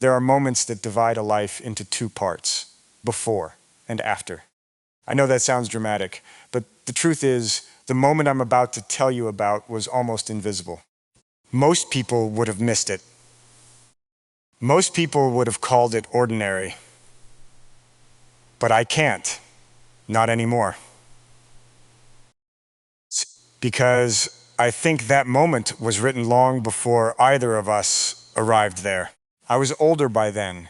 There are moments that divide a life into two parts, before and after. I know that sounds dramatic, but the truth is, the moment I'm about to tell you about was almost invisible. Most people would have missed it. Most people would have called it ordinary. But I can't. Not anymore. Because I think that moment was written long before either of us arrived there. I was older by then,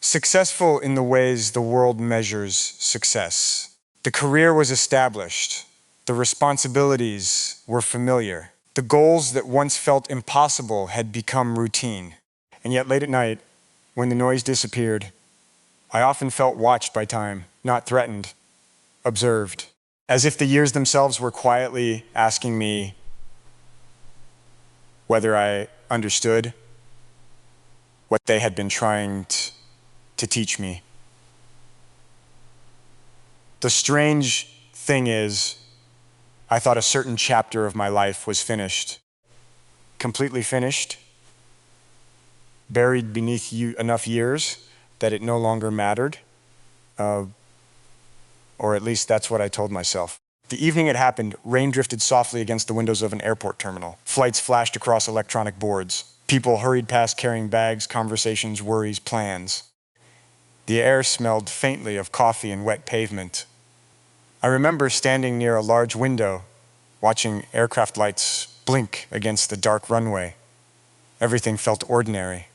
successful in the ways the world measures success. The career was established. The responsibilities were familiar. The goals that once felt impossible had become routine. And yet late at night, when the noise disappeared, I often felt watched by time, not threatened, observed, as if the years themselves were quietly asking me whether I understood what they had been trying to teach me. The strange thing is, I thought a certain chapter of my life was finished, completely finished, buried beneath enough years that it no longer mattered, or at least that's what I told myself. The evening it happened, rain drifted softly against the windows of an airport terminal. Flights flashed across electronic boards. People hurried past carrying bags, conversations, worries, plans. The air smelled faintly of coffee and wet pavement. I remember standing near a large window, watching aircraft lights blink against the dark runway. Everything felt ordinary,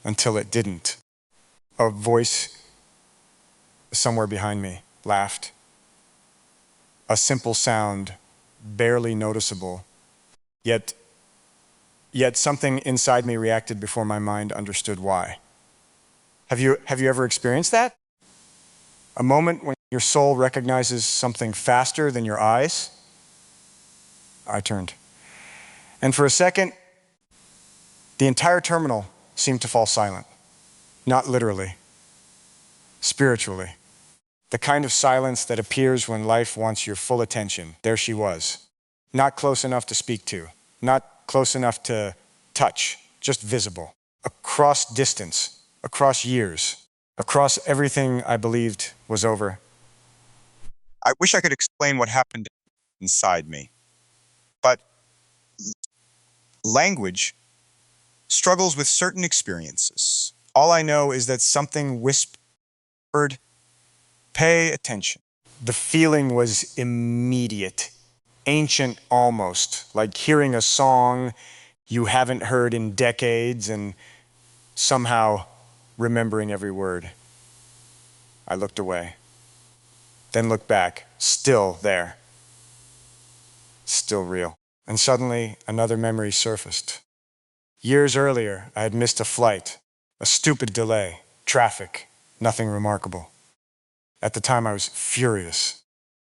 until it didn't. A voice somewhere behind me laughed. A simple sound, barely noticeable, yet something inside me reacted before my mind understood why. Have you ever experienced that? A moment when your soul recognizes something faster than your eyes? I turned. And for a second, the entire terminal seemed to fall silent. Not literally, spiritually. The kind of silence that appears when life wants your full attention. There she was. Not close enough to speak to. Not close enough to touch. Just visible. Across distance. Across years. Across everything I believed was over. I wish I could explain what happened inside me. But language struggles with certain experiences. All I know is that something whispered, "Pay attention." The feeling was immediate, ancient almost, like hearing a song you haven't heard in decades and somehow remembering every word. I looked away, then looked back, still there, still real. And suddenly another memory surfaced. Years earlier, I had missed a flight, a stupid delay, traffic, nothing remarkable. At the time, I was furious,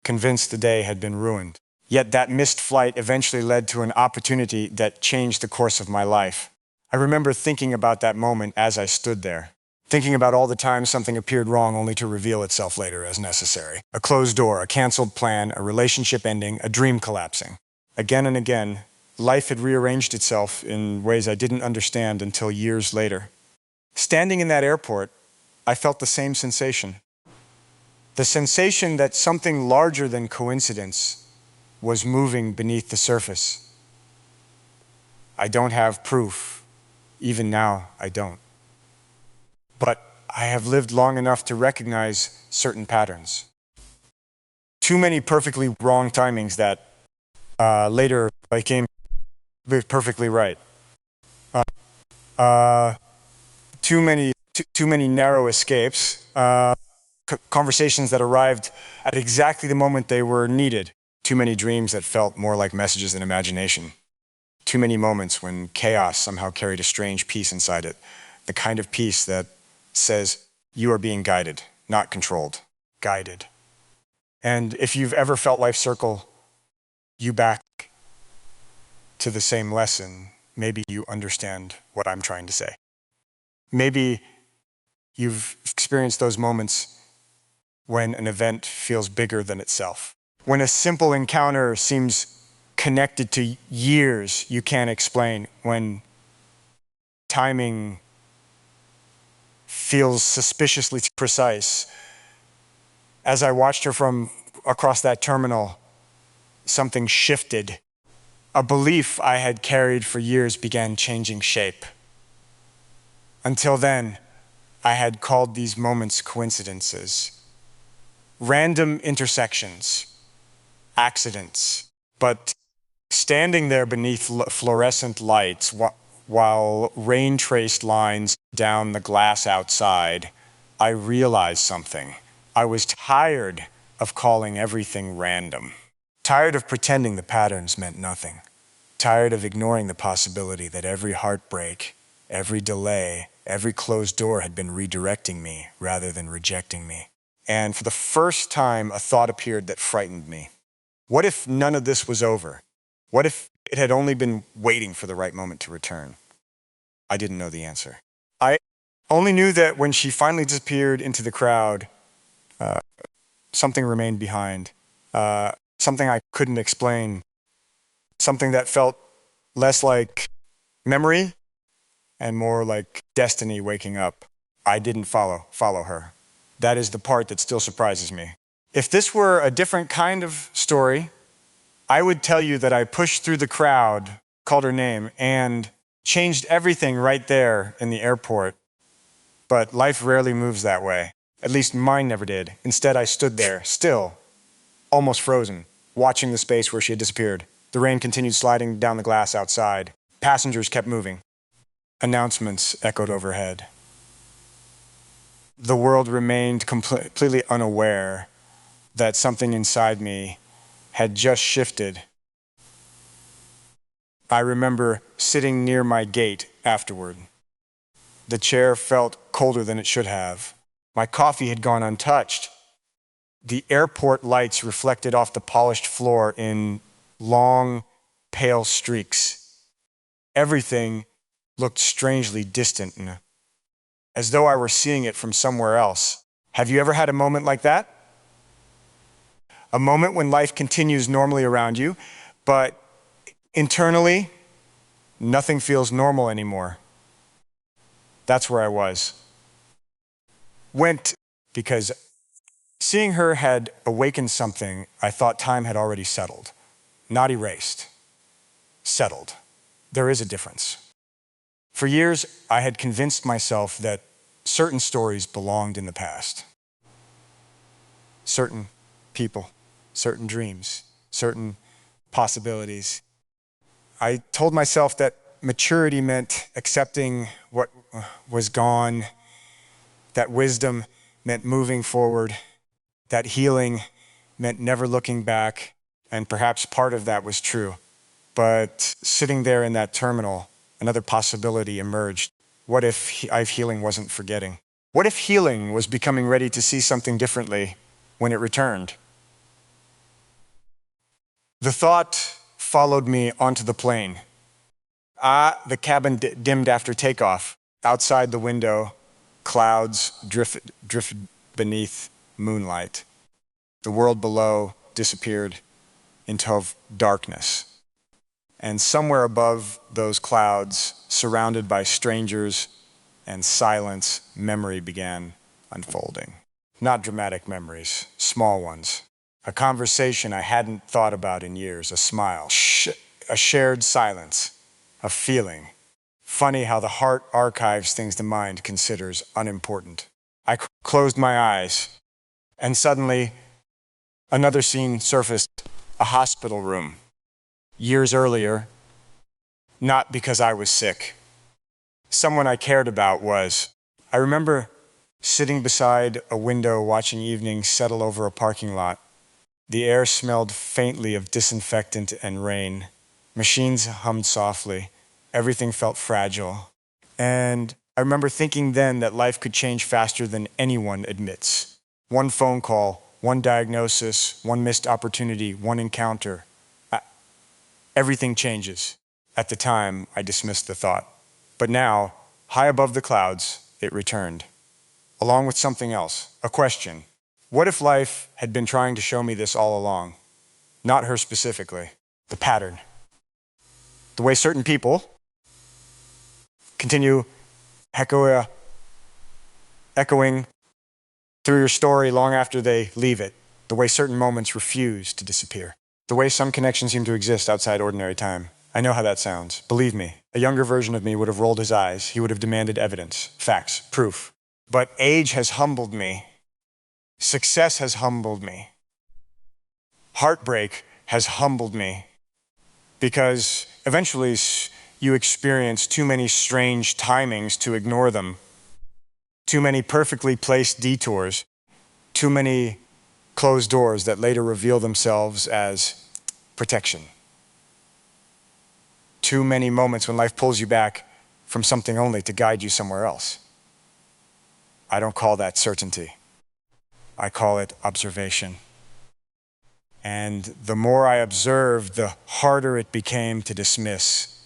convinced the day had been ruined. Yet that missed flight eventually led to an opportunity that changed the course of my life. I remember thinking about that moment as I stood there, thinking about all the times something appeared wrong only to reveal itself later as necessary. A closed door, a canceled plan, a relationship ending, a dream collapsing. Again and again, life had rearranged itself in ways I didn't understand until years later. Standing in that airport, I felt the same sensation. The sensation that something larger than coincidence was moving beneath the surface. I don't have proof. Even now, I don't. But I have lived long enough to recognize certain patterns. Too many perfectly wrong timings that later became perfectly right. Too many narrow escapes. Conversations that arrived at exactly the moment they were needed. Too many dreams that felt more like messages than imagination. Too many moments when chaos somehow carried a strange peace inside it. The kind of peace that says you are being guided, not controlled. Guided. And if you've ever felt life circle you back to the same lesson, maybe you understand what I'm trying to say. Maybe you've experienced those moments when an event feels bigger than itself. When a simple encounter seems connected to years you can't explain. When timing feels suspiciously precise. As I watched her from across that terminal, something shifted. A belief I had carried for years began changing shape. Until then, I had called these moments coincidences, random intersections, accidents. But standing there beneath fluorescent lights while rain traced lines down the glass outside, I realized something. I was tired of calling everything random, tired of pretending the patterns meant nothing, tired of ignoring the possibility that every heartbreak, every delay, every closed door had been redirecting me rather than rejecting me. And for the first time, a thought appeared that frightened me. What if none of this was over? What if it had only been waiting for the right moment to return? I didn't know the answer. I only knew that when she finally disappeared into the crowd, something remained behind. Something I couldn't explain. Something that felt less like memory and more like destiny waking up. I didn't follow her. That is the part that still surprises me. If this were a different kind of story, I would tell you that I pushed through the crowd, called her name, and changed everything right there in the airport. But life rarely moves that way. At least mine never did. Instead, I stood there, still, almost frozen, watching the space where she had disappeared. The rain continued sliding down the glass outside. Passengers kept moving. Announcements echoed overhead. The world remained completely unaware that something inside me had just shifted. I remember sitting near my gate afterward. The chair felt colder than it should have. My coffee had gone untouched. The airport lights reflected off the polished floor in long, pale streaks. Everything looked strangely distant, as though I were seeing it from somewhere else. Have you ever had a moment like that? A moment when life continues normally around you, but internally, nothing feels normal anymore. That's where I was. Went because seeing her had awakened something I thought time had already settled. Not erased. Settled. There is a difference. For years, I had convinced myself that certain stories belonged in the past. Certain people, certain dreams, certain possibilities. I told myself that maturity meant accepting what was gone, that wisdom meant moving forward, that healing meant never looking back, and perhaps part of that was true. But sitting there in that terminal, another possibility emerged. What if healing wasn't forgetting? What if healing was becoming ready to see something differently when it returned? The thought followed me onto the plane. The cabin dimmed after takeoff. Outside the window, clouds drifted beneath moonlight. The world below disappeared into darkness. And somewhere above those clouds, surrounded by strangers and silence, memory began unfolding. Not dramatic memories, small ones. A conversation I hadn't thought about in years, a smile, a shared silence, a feeling. Funny how the heart archives things the mind considers unimportant. I closed my eyes, and suddenly another scene surfaced, a hospital room. Years earlier, not because I was sick. Someone I cared about was. I remember sitting beside a window watching evening settle over a parking lot. The air smelled faintly of disinfectant and rain. Machines hummed softly. Everything felt fragile. And I remember thinking then that life could change faster than anyone admits. One phone call, one diagnosis, one missed opportunity, one encounter. Everything changes. At the time, I dismissed the thought. But now, high above the clouds, it returned. Along with something else, a question. What if life had been trying to show me this all along? Not her specifically, the pattern. The way certain people continue Hekoya echoing through your story long after they leave it, the way certain moments refuse to disappear, the way some connections seem to exist outside ordinary time. I know how that sounds. Believe me, a younger version of me would have rolled his eyes. He would have demanded evidence, facts, proof. But age has humbled me. Success has humbled me. Heartbreak has humbled me. Because eventually you experience too many strange timings to ignore them, too many perfectly placed detours, too many closed doors that later reveal themselves as protection. Too many moments when life pulls you back from something only to guide you somewhere else. I don't call that certainty. I call it observation. And the more I observed, the harder it became to dismiss.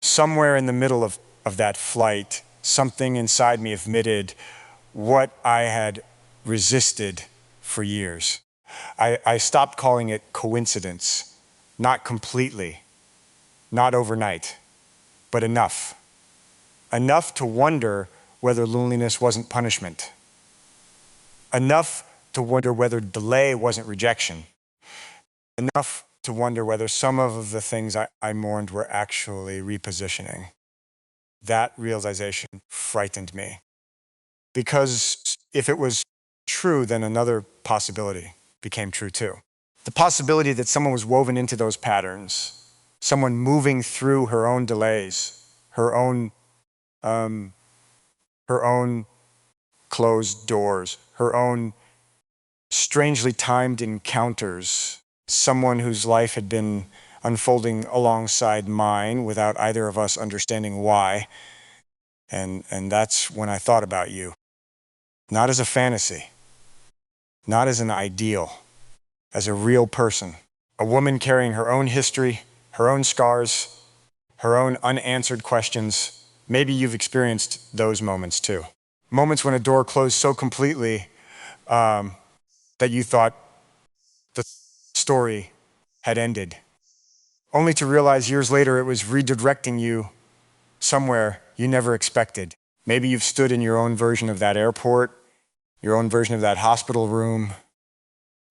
Somewhere in the middle of that flight, something inside me admitted what I had resisted for years. I stopped calling it coincidence, not completely, not overnight, but enough. Enough to wonder whether loneliness wasn't punishment. Enough to wonder whether delay wasn't rejection. Enough to wonder whether some of the things I mourned were actually repositioning. That realization frightened me. Because if it was true, then another possibility became true too. The possibility that someone was woven into those patterns, someone moving through her own delays, her own closed doors, her own strangely timed encounters, someone whose life had been unfolding alongside mine without either of us understanding why. And that's when I thought about you. Not as a fantasy, not as an ideal, as a real person. A woman carrying her own history, her own scars, her own unanswered questions. Maybe you've experienced those moments too. Moments when a door closed so completely that you thought the story had ended, only to realize years later it was redirecting you somewhere you never expected. Maybe you've stood in your own version of that airport, your own version of that hospital room,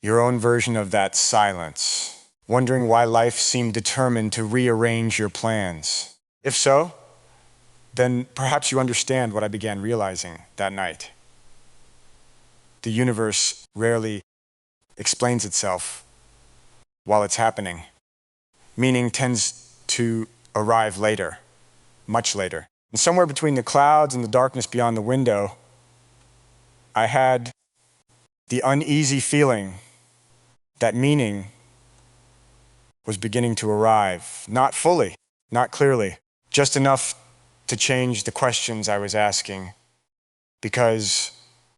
your own version of that silence, wondering why life seemed determined to rearrange your plans. If so, then perhaps you understand what I began realizing that night. The universe rarely explains itself while it's happening. Meaning tends to arrive later, much later. And somewhere between the clouds and the darkness beyond the window, I had the uneasy feeling that meaning was beginning to arrive. Not fully, not clearly, just enough to change the questions I was asking. Because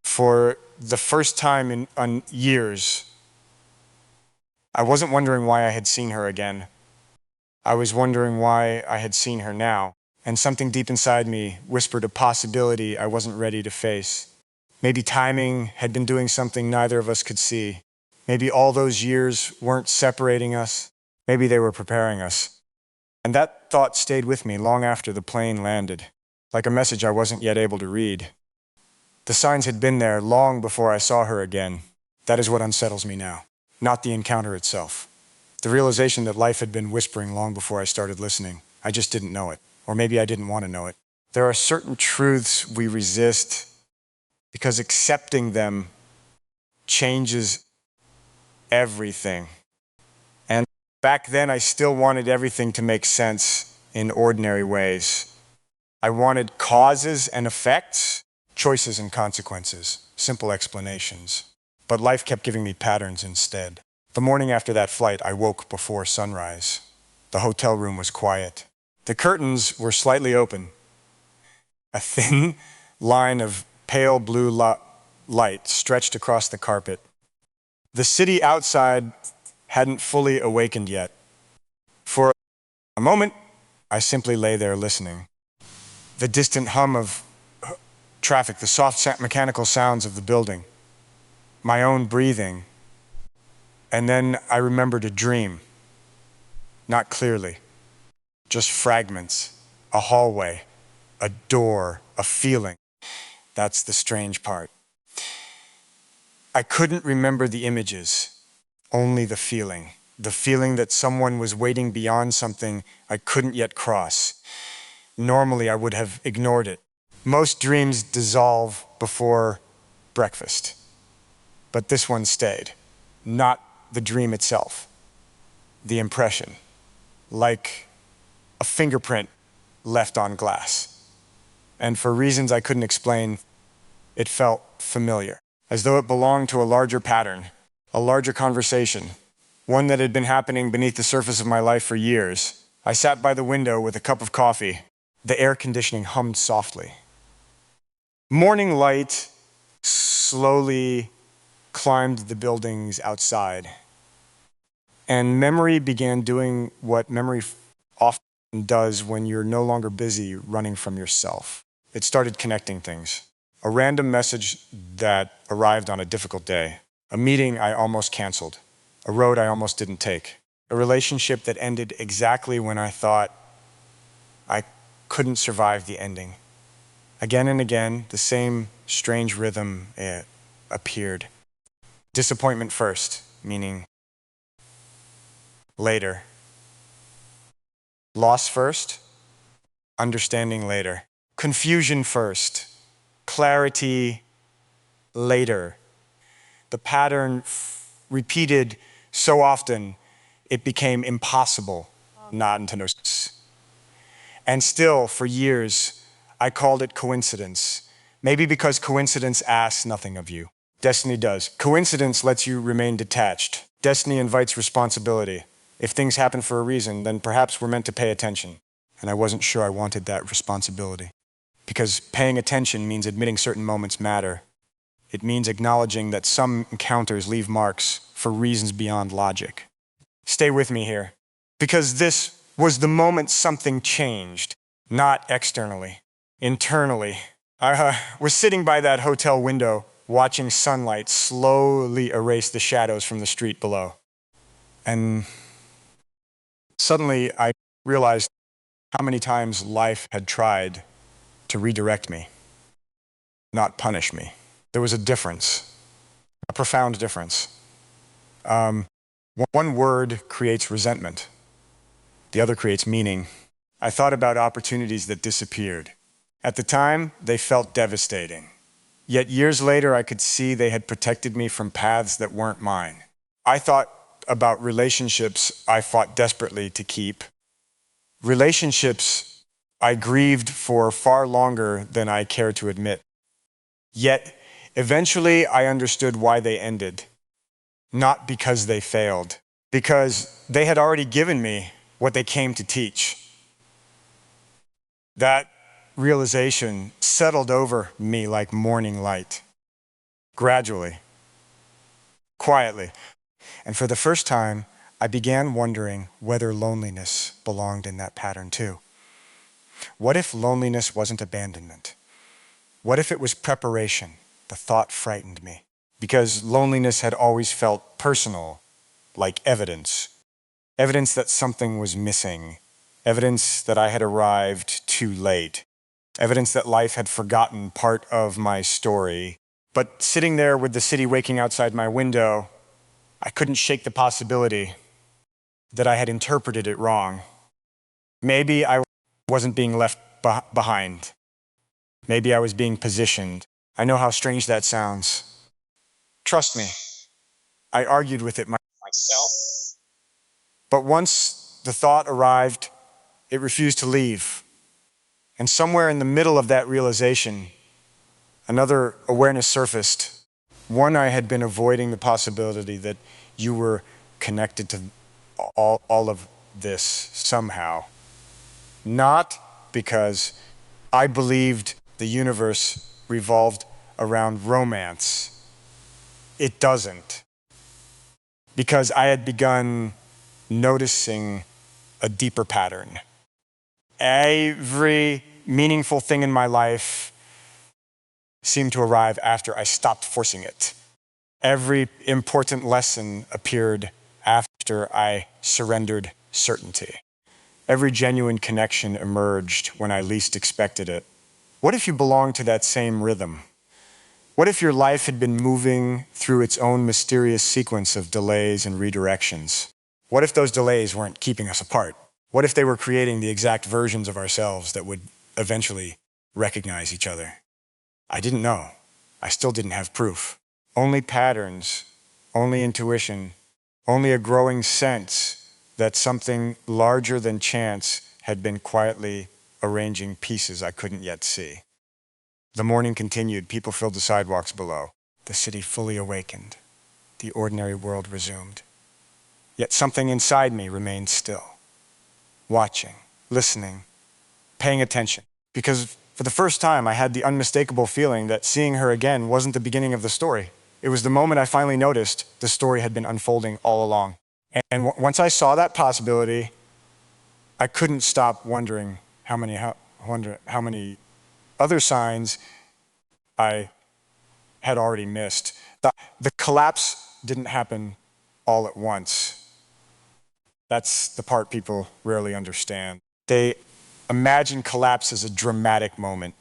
for the first time in years, I wasn't wondering why I had seen her again. I was wondering why I had seen her now. And something deep inside me whispered a possibility I wasn't ready to face. Maybe timing had been doing something neither of us could see. Maybe all those years weren't separating us. Maybe they were preparing us. And that thought stayed with me long after the plane landed, like a message I wasn't yet able to read. The signs had been there long before I saw her again. That is what unsettles me now, not the encounter itself. The realization that life had been whispering long before I started listening. I just didn't know it. Or maybe I didn't want to know it. There are certain truths we resist because accepting them changes everything. And back then, I still wanted everything to make sense in ordinary ways. I wanted causes and effects, choices and consequences, simple explanations. But life kept giving me patterns instead. The morning after that flight, I woke before sunrise. The hotel room was quiet. The curtains were slightly open. A thin line of pale blue light stretched across the carpet. The city outside hadn't fully awakened yet. For a moment, I simply lay there listening. The distant hum of traffic, the soft mechanical sounds of the building, my own breathing. And then I remembered a dream. Not clearly, just fragments, a hallway, a door, a feeling. That's the strange part. I couldn't remember the images, only the feeling. The feeling that someone was waiting beyond something I couldn't yet cross. Normally, I would have ignored it. Most dreams dissolve before breakfast. But this one stayed. Not the dream itself, the impression, like a fingerprint left on glass. And for reasons I couldn't explain, it felt familiar, as though it belonged to a larger pattern, a larger conversation, one that had been happening beneath the surface of my life for years. I sat by the window with a cup of coffee. The air conditioning hummed softly. Morning light slowly climbed the buildings outside, and memory began doing what memory often does when you're no longer busy running from yourself. It started connecting things. A random message that arrived on a difficult day, a meeting I almost canceled, a road I almost didn't take, a relationship that ended exactly when I thought I couldn't survive the ending. Again and again, the same strange rhythm appeared. Disappointment first, meaning later. Loss first, understanding later. Confusion first, clarity later. The pattern repeated so often, it became impossible not to notice. And still, for years, I called it coincidence. Maybe because coincidence asks nothing of you. Destiny does. Coincidence lets you remain detached. Destiny invites responsibility. If things happen for a reason, then perhaps we're meant to pay attention. And I wasn't sure I wanted that responsibility. Because paying attention means admitting certain moments matter. It means acknowledging that some encounters leave marks for reasons beyond logic. Stay with me here. Because this was the moment something changed. Not externally, internally. I was sitting by that hotel window, watching sunlight slowly erase the shadows from the street below. And suddenly I realized how many times life had tried to redirect me, not punish me. There was a difference, a profound difference. One word creates resentment, the other creates meaning. I thought about opportunities that disappeared. At the time, they felt devastating. Yet years later, I could see they had protected me from paths that weren't mine. I thought about relationships I fought desperately to keep. Relationships I grieved for far longer than I cared to admit. Yet, eventually, I understood why they ended. Not because they failed, because they had already given me what they came to teach. That realization settled over me like morning light, gradually, quietly. And for the first time, I began wondering whether loneliness belonged in that pattern too. What if loneliness wasn't abandonment? What if it was preparation? The thought frightened me, because loneliness had always felt personal, like evidence. Evidence that something was missing. Evidence that I had arrived too late. Evidence that life had forgotten part of my story. But sitting there with the city waking outside my window, I couldn't shake the possibility that I had interpreted it wrong. Maybe I wasn't being left behind. Maybe I was being positioned. I know how strange that sounds. Trust me, I argued with it myself. But once the thought arrived, it refused to leave. And somewhere in the middle of that realization, another awareness surfaced. One, I had been avoiding the possibility that you were connected to all of this somehow. Not because I believed the universe revolved around romance. It doesn't. Because I had begun noticing a deeper pattern. Every meaningful thing in my life seemed to arrive after I stopped forcing it. Every important lesson appeared after I surrendered certainty. Every genuine connection emerged when I least expected it. What if you belonged to that same rhythm? What if your life had been moving through its own mysterious sequence of delays and redirections? What if those delays weren't keeping us apart? What if they were creating the exact versions of ourselves that would eventually recognize each other? I didn't know. I still didn't have proof. Only patterns, only intuition, only a growing sense that something larger than chance had been quietly arranging pieces I couldn't yet see. The morning continued. People filled the sidewalks below. The city fully awakened. The ordinary world resumed. Yet something inside me remained still, watching, listening, paying attention. Because for the first time, I had the unmistakable feeling that seeing her again wasn't the beginning of the story. It was the moment I finally noticed the story had been unfolding all along. And once I saw that possibility, I couldn't stop wondering how many other signs I had already missed. The collapse didn't happen all at once. That's the part people rarely understand. They imagine collapse as a dramatic moment,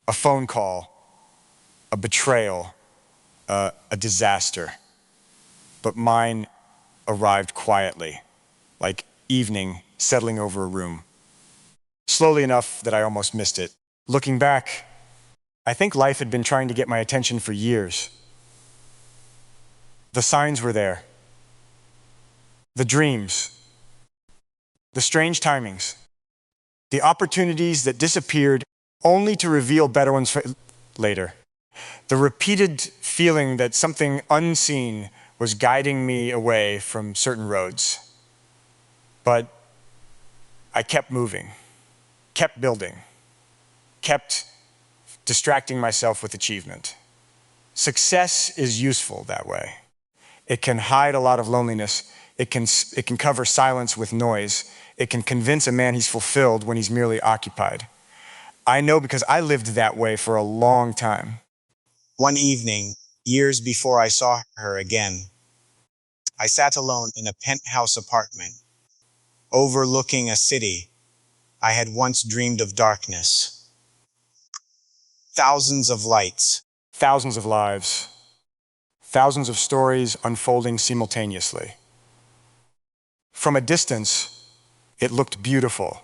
a phone call, a betrayal, a disaster. But mine arrived quietly, like evening settling over a room. Slowly enough that I almost missed it. Looking back, I think life had been trying to get my attention for years. The signs were there. The dreams. The strange timings. The opportunities that disappeared only to reveal better ones later. The repeated feeling that something unseen was guiding me away from certain roads. But I kept moving, kept building, kept distracting myself with achievement. Success is useful that way. It can hide a lot of loneliness. It can cover silence with noise. It can convince a man he's fulfilled when he's merely occupied. I know because I lived that way for a long time. One evening, years before I saw her again, I sat alone in a penthouse apartment, overlooking a city I had once dreamed of darkness. Thousands of lights, Thousands of lives, thousands of stories unfolding simultaneously. From a distance, it looked beautiful.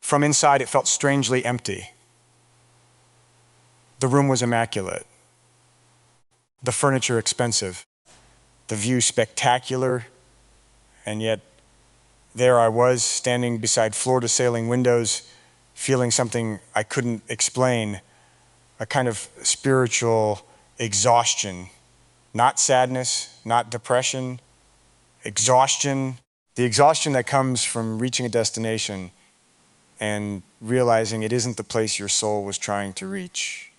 From inside, it felt strangely empty. The room was immaculate. The furniture expensive. The view spectacular. And yet, there I was, standing beside floor-to-ceiling windows, feeling something I couldn't explain, a kind of spiritual exhaustion. Not sadness, not depression, exhaustion. The exhaustion that comes from reaching a destination and realizing it isn't the place your soul was trying to reach.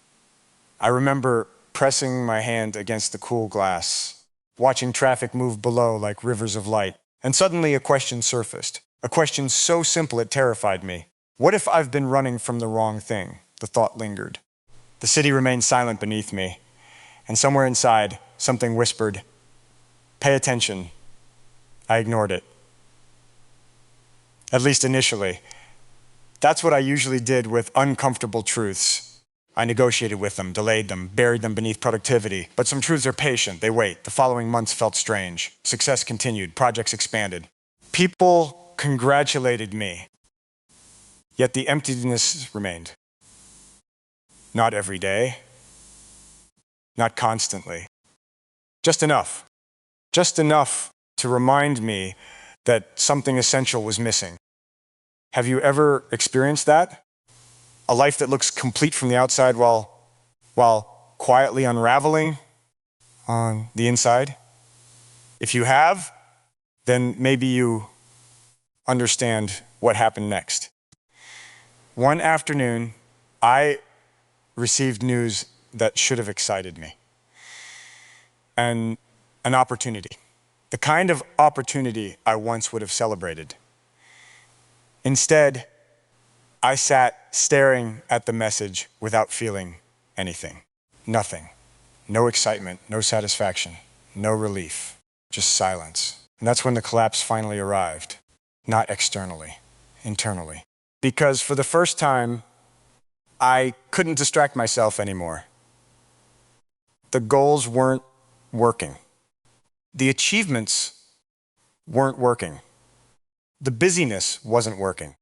I remember pressing my hand against the cool glass, watching traffic move below like rivers of light, and suddenly a question surfaced. A question so simple it terrified me. What if I've been running from the wrong thing? The thought lingered. The city remained silent beneath me, and somewhere inside, something whispered, "Pay attention." I ignored it. At least initially. That's what I usually did with uncomfortable truths. I negotiated with them, delayed them, buried them beneath productivity. But some truths are patient, they wait. The following months felt strange. Success continued, projects expanded. People congratulated me, yet the emptiness remained. Not every day, not constantly. Just enough to remind me that something essential was missing. Have you ever experienced that? A life that looks complete from the outside while quietly unraveling on the inside? If you have, then maybe you understand what happened next. One afternoon, I received news that should have excited me. And an opportunity. The kind of opportunity I once would have celebrated. Instead, I sat staring at the message without feeling anything. Nothing. No excitement, no satisfaction, no relief, just silence. And that's when the collapse finally arrived. Not externally, internally. Because for the first time, I couldn't distract myself anymore. The goals weren't working. The achievements weren't working. The busyness wasn't working.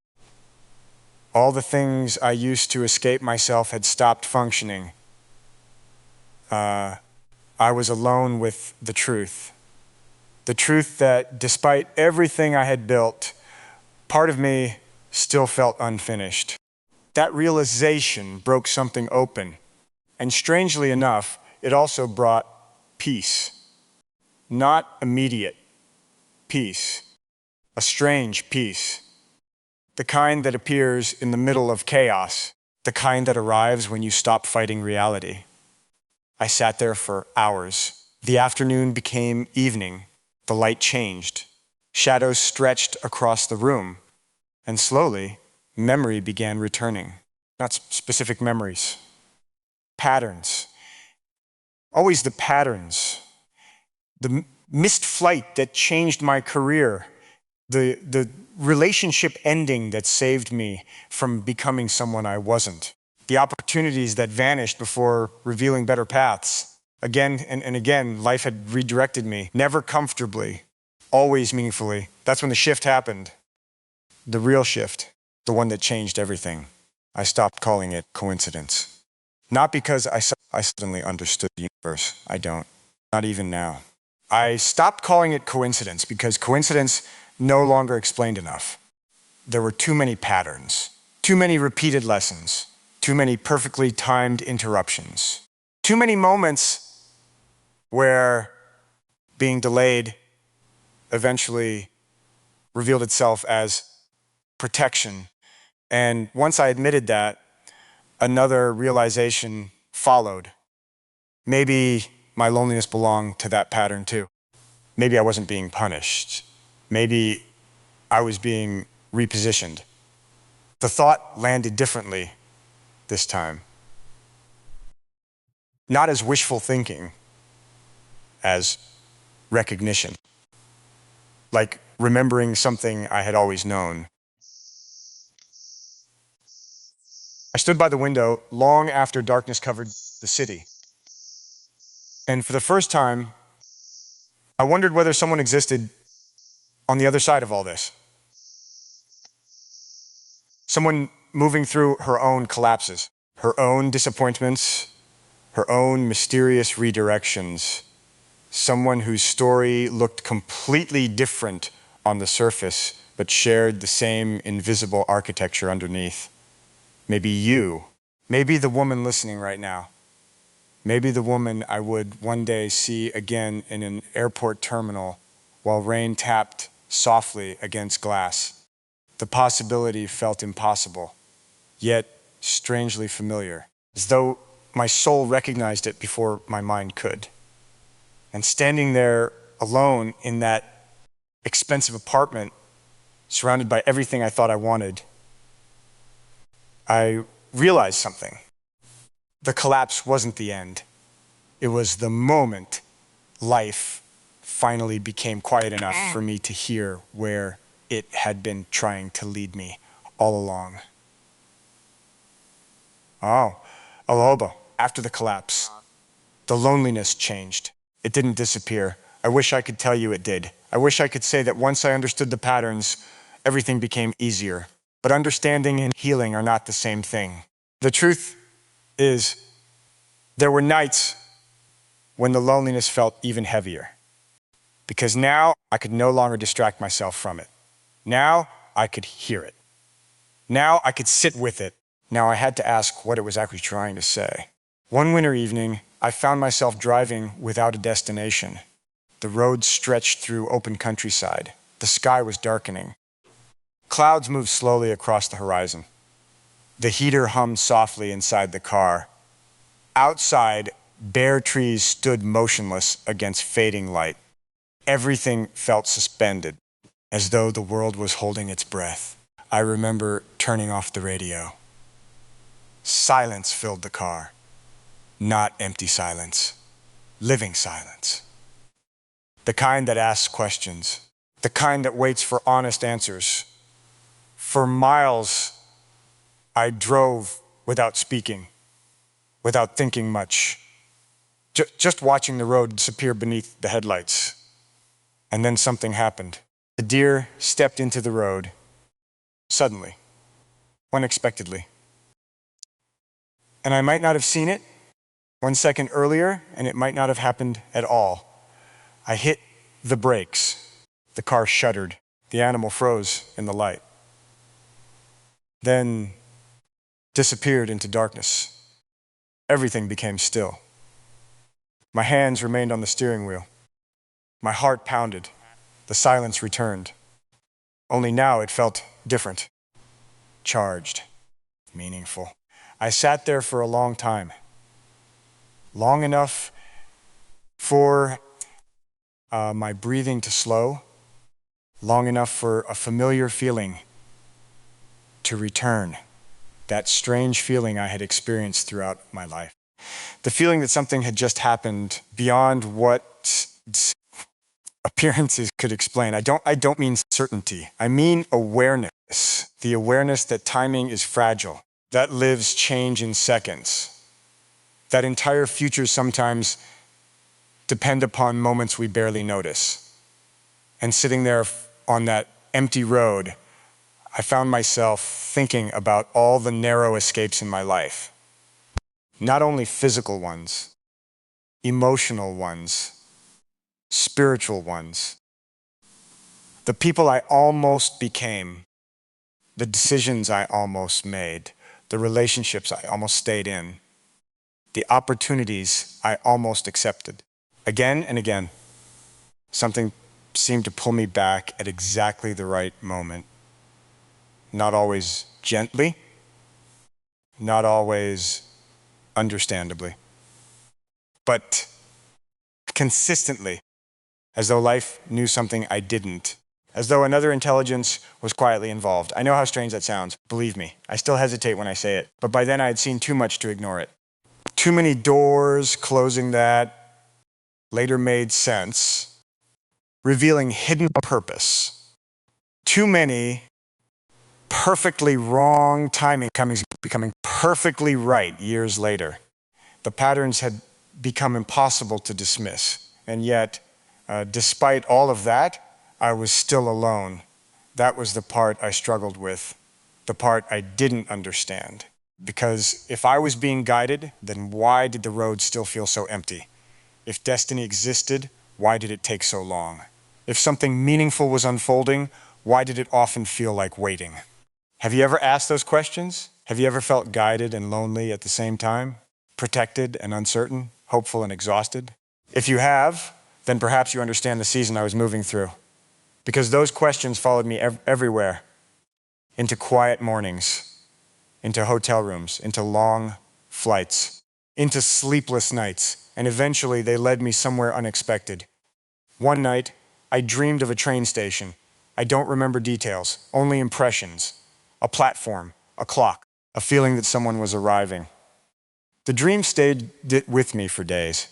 All the things I used to escape myself had stopped functioning. I was alone with the truth. The truth that despite everything I had built, part of me still felt unfinished. That realization broke something open, and strangely enough, it also brought peace. Not immediate peace, a strange peace. The kind that appears in the middle of chaos, the kind that arrives when you stop fighting reality. I sat there for hours. The afternoon became evening. The light changed. Shadows stretched across the room. And slowly, memory began returning. Not specific memories. Patterns. Always the patterns. The missed flight that changed my career. The relationship ending that saved me from becoming someone I wasn't. The opportunities that vanished before revealing better paths. Again and again, life had redirected me, never comfortably, always meaningfully. That's when the shift happened. The real shift, the one that changed everything. I stopped calling it coincidence. Not because I suddenly understood the universe. I don't. Not even now. I stopped calling it coincidence because coincidence no longer explained enough. There were too many patterns, too many repeated lessons, too many perfectly timed interruptions, too many moments where being delayed eventually revealed itself as protection. And once I admitted that, another realization followed. Maybe my loneliness belonged to that pattern too. Maybe I wasn't being punished. Maybe I was being repositioned. The thought landed differently this time. Not as wishful thinking, as recognition. Like remembering something I had always known. I stood by the window long after darkness covered the city. And for the first time, I wondered whether someone existed on the other side of all this. Someone moving through her own collapses, her own disappointments, her own mysterious redirections. Someone whose story looked completely different on the surface, but shared the same invisible architecture underneath. Maybe you, maybe the woman listening right now, maybe the woman I would one day see again in an airport terminal while rain tapped softly against glass. The possibility felt impossible, yet strangely familiar, as though my soul recognized it before my mind could. And standing there alone in that expensive apartment, surrounded by everything I thought I wanted, I realized something. The collapse wasn't the end. It was the moment life finally became quiet enough for me to hear where it had been trying to lead me all along. Oh, Alobo, after the collapse, the loneliness changed. It didn't disappear. I wish I could tell you it did. I wish I could say that once I understood the patterns, everything became easier. But understanding and healing are not the same thing. The truth is, there were nights when the loneliness felt even heavier. Because now I could no longer distract myself from it. Now I could hear it. Now I could sit with it. Now I had to ask what it was actually trying to say. One winter evening, I found myself driving without a destination. The road stretched through open countryside. The sky was darkening. Clouds moved slowly across the horizon. The heater hummed softly inside the car. Outside, bare trees stood motionless against fading light. Everything felt suspended, as though the world was holding its breath. I remember turning off the radio. Silence filled the car. Not empty silence, living silence. The kind that asks questions, the kind that waits for honest answers. For miles, I drove without speaking, without thinking much, just watching the road disappear beneath the headlights. And then something happened. The deer stepped into the road, suddenly, unexpectedly. And I might not have seen it 1 second earlier, and it might not have happened at all. I hit the brakes. The car shuddered. The animal froze in the light. Then disappeared into darkness. Everything became still. My hands remained on the steering wheel. My heart pounded. The silence returned. Only now it felt different, charged, meaningful. I sat there for a long time. Long enough for my breathing to slow, long enough for a familiar feeling to return, that strange feeling I had experienced throughout my life. The feeling that something had just happened beyond what appearances could explain. I don't mean certainty. I mean awareness. The awareness that timing is fragile, that lives change in seconds, that entire futures sometimes depend upon moments we barely notice. And sitting there on that empty road, I found myself thinking about all the narrow escapes in my life. Not only physical ones, emotional ones, spiritual ones. The people I almost became, the decisions I almost made, the relationships I almost stayed in, the opportunities I almost accepted. Again and again, something seemed to pull me back at exactly the right moment. Not always gently, not always understandably, but consistently, as though life knew something I didn't, as though another intelligence was quietly involved. I know how strange that sounds. Believe me, I still hesitate when I say it, but by then I had seen too much to ignore it. Too many doors closing that later made sense, revealing hidden purpose. Too many perfectly wrong timing becoming perfectly right years later. The patterns had become impossible to dismiss, and yet, despite all of that, I was still alone. That was the part I struggled with, the part I didn't understand. Because if I was being guided, then why did the road still feel so empty? If destiny existed, why did it take so long? If something meaningful was unfolding, why did it often feel like waiting? Have you ever asked those questions? Have you ever felt guided and lonely at the same time? Protected and uncertain, hopeful and exhausted? If you have, then perhaps you understand the season I was moving through. Because those questions followed me everywhere, into quiet mornings, into hotel rooms, into long flights, into sleepless nights, and eventually they led me somewhere unexpected. One night, I dreamed of a train station. I don't remember details, only impressions. A platform, a clock, a feeling that someone was arriving. The dream stayed with me for days.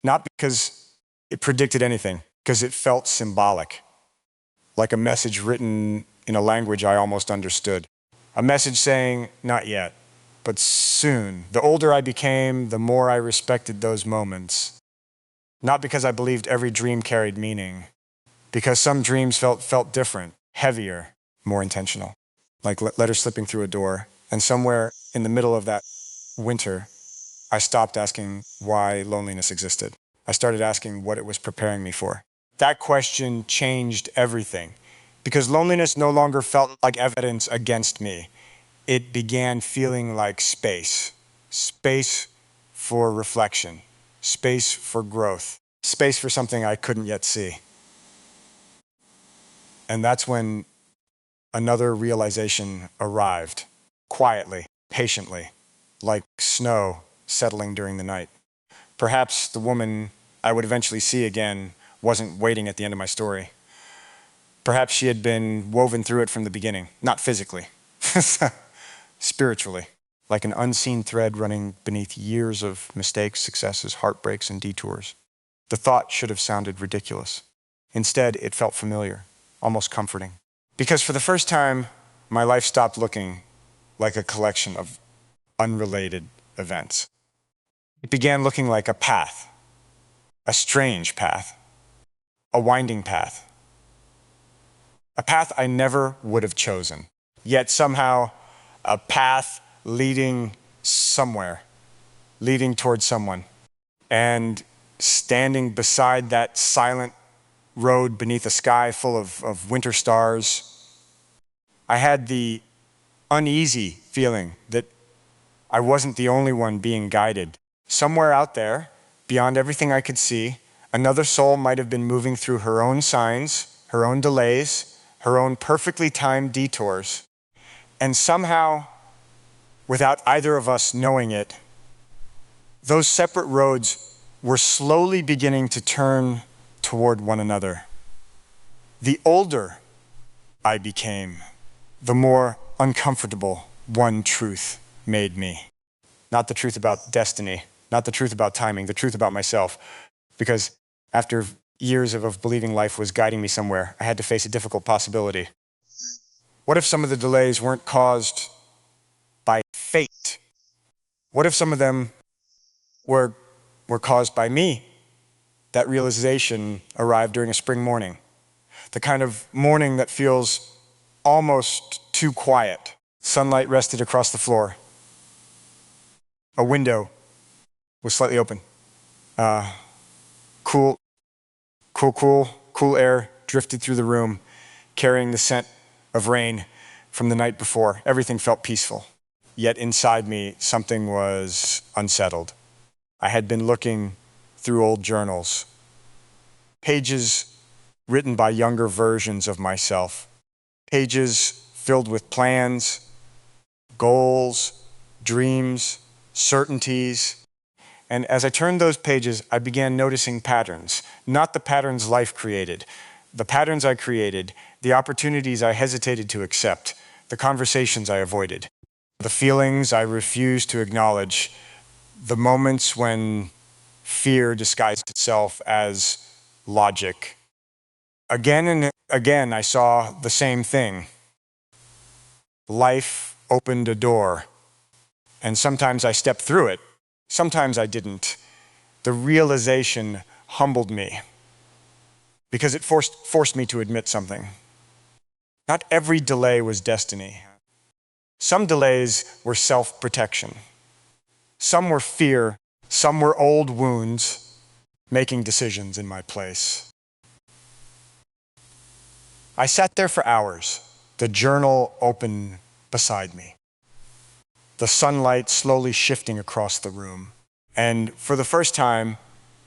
Not because it predicted anything, because it felt symbolic, like a message written in a language I almost understood. A message saying, not yet, but soon. The older I became, the more I respected those moments. Not because I believed every dream carried meaning, because some dreams felt different, heavier, more intentional. Like letters slipping through a door. And somewhere in the middle of that winter, I stopped asking why loneliness existed. I started asking what it was preparing me for. That question changed everything, because loneliness no longer felt like evidence against me. It began feeling like space. Space for reflection. Space for growth. Space for something I couldn't yet see. And that's when another realization arrived, quietly, patiently, like snow settling during the night. Perhaps the woman I would eventually see again wasn't waiting at the end of my story. Perhaps she had been woven through it from the beginning, not physically, spiritually, like an unseen thread running beneath years of mistakes, successes, heartbreaks, and detours. The thought should have sounded ridiculous. Instead, it felt familiar, almost comforting. Because for the first time, my life stopped looking like a collection of unrelated events. It began looking like a path, a strange path, a winding path, a path I never would have chosen, yet somehow a path leading somewhere, leading towards someone. And standing beside that silent road beneath a sky full of winter stars, I had the uneasy feeling that I wasn't the only one being guided. Somewhere out there, beyond everything I could see, another soul might have been moving through her own signs, her own delays, her own perfectly timed detours. And somehow, without either of us knowing it, those separate roads were slowly beginning to turn toward one another. The older I became, the more uncomfortable one truth made me. Not the truth about destiny, not the truth about timing, the truth about myself. Because after years of believing life was guiding me somewhere, I had to face a difficult possibility. What if some of the delays weren't caused by fate? What if some of them were caused by me? That realization arrived during a spring morning. The kind of morning that feels almost too quiet. Sunlight rested across the floor. A window was slightly open. Cool air drifted through the room, carrying the scent of rain from the night before. Everything felt peaceful. Yet inside me, something was unsettled. I had been looking through old journals, pages written by younger versions of myself, pages filled with plans, goals, dreams, certainties. And as I turned those pages, I began noticing patterns, not the patterns life created, the patterns I created, the opportunities I hesitated to accept, the conversations I avoided, the feelings I refused to acknowledge, the moments when fear disguised itself as logic. Again and again, I saw the same thing. Life opened a door, and sometimes I stepped through it, sometimes I didn't. The realization humbled me because it forced me to admit something. Not every delay was destiny. Some delays were self-protection. Some were fear. Some were old wounds making decisions in my place. I sat there for hours, the journal open beside me, the sunlight slowly shifting across the room. And for the first time,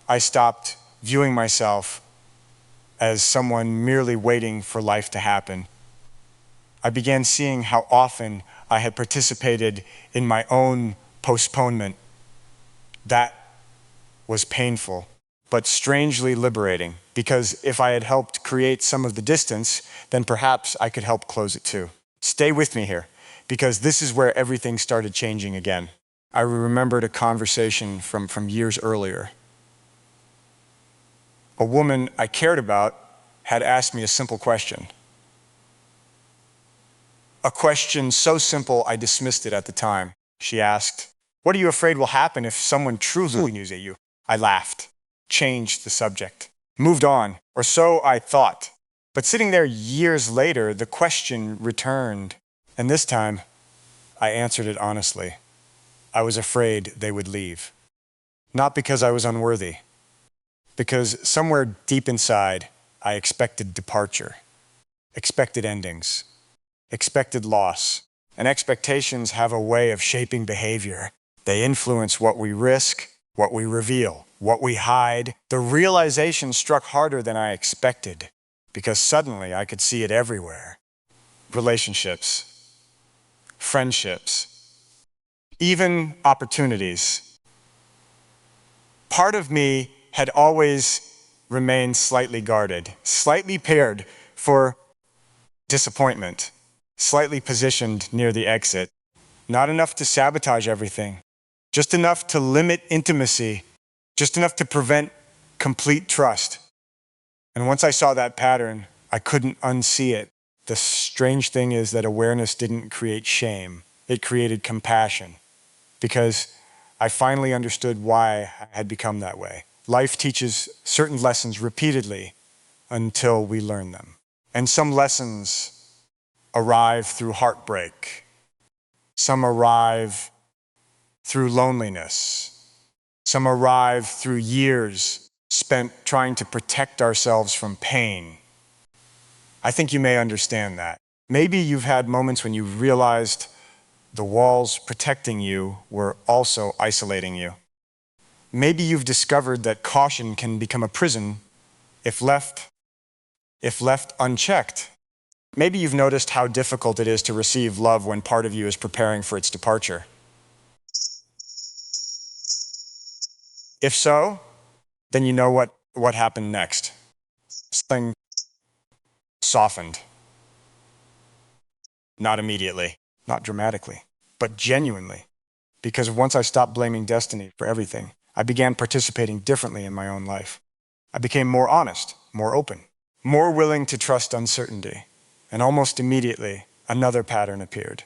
I stopped viewing myself as someone merely waiting for life to happen. I began seeing how often I had participated in my own postponement. That was painful, but strangely liberating, because if I had helped create some of the distance, then perhaps I could help close it too. Stay with me here, because this is where everything started changing again. I remembered a conversation from years earlier. A woman I cared about had asked me a simple question. A question so simple I dismissed it at the time. She asked, "What are you afraid will happen if someone truly news at you?" I laughed, changed the subject, moved on, or so I thought. But sitting there years later, the question returned. And this time, I answered it honestly. I was afraid they would leave. Not because I was unworthy, because somewhere deep inside, I expected departure, expected endings, expected loss. And expectations have a way of shaping behavior. They influence what we risk, what we reveal, what we hide. The realization struck harder than I expected, because suddenly I could see it everywhere. Relationships, friendships, even opportunities. Part of me had always remained slightly guarded, slightly paired for disappointment, slightly positioned near the exit. Not enough to sabotage everything, just enough to limit intimacy, just enough to prevent complete trust. And once I saw that pattern, I couldn't unsee it. The strange thing is that awareness didn't create shame. It created compassion. because I finally understood why I had become that way. Life teaches certain lessons repeatedly until we learn them. And some lessons arrive through heartbreak. Some arrive through loneliness. Some arrive through years spent trying to protect ourselves from pain. I think you may understand that. Maybe you've had moments when you realized the walls protecting you were also isolating you. Maybe you've discovered that caution can become a prison if left unchecked. Maybe you've noticed how difficult it is to receive love when part of you is preparing for its departure. If so, then you know what happened next. Something softened. Not immediately, not dramatically, but genuinely. Because once I stopped blaming destiny for everything, I began participating differently in my own life. I became more honest, more open, more willing to trust uncertainty. And almost immediately, another pattern appeared.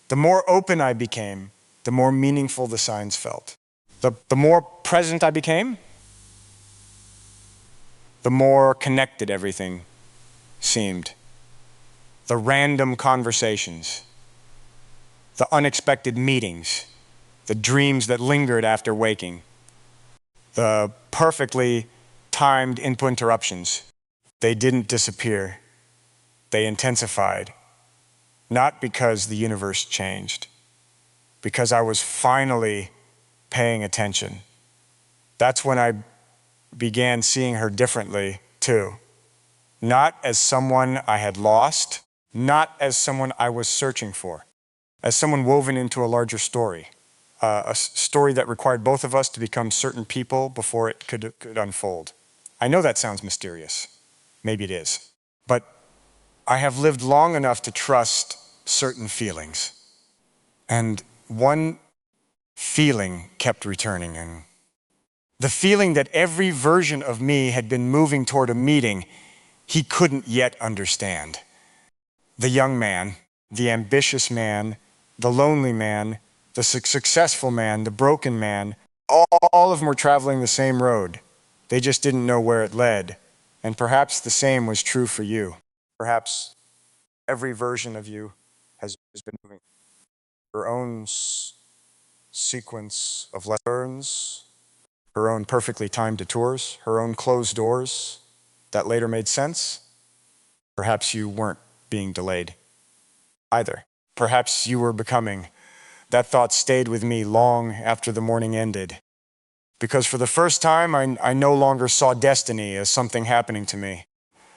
The more open I became, the more meaningful the signs felt. The more present I became, the more connected everything seemed. The random conversations, the unexpected meetings, the dreams that lingered after waking, the perfectly timed input interruptions, they didn't disappear. They intensified, not because the universe changed, because I was finally paying attention. That's when I began seeing her differently, too. Not as someone I had lost, not as someone I was searching for, as someone woven into a larger story, a story that required both of us to become certain people before it could unfold. I know that sounds mysterious. Maybe it is. But I have lived long enough to trust certain feelings. And one feeling kept returning, and the feeling that every version of me had been moving toward a meeting he couldn't yet understand. The young man, the ambitious man, the lonely man, the successful man, the broken man, all of them were traveling the same road. They just didn't know where it led. And perhaps the same was true for you. Perhaps every version of you has been moving her own sequence of lessons, her own perfectly timed detours, her own closed doors that later made sense. Perhaps you weren't being delayed either. Perhaps you were becoming. That thought stayed with me long after the morning ended. Because for the first time, I no longer saw destiny as something happening to me.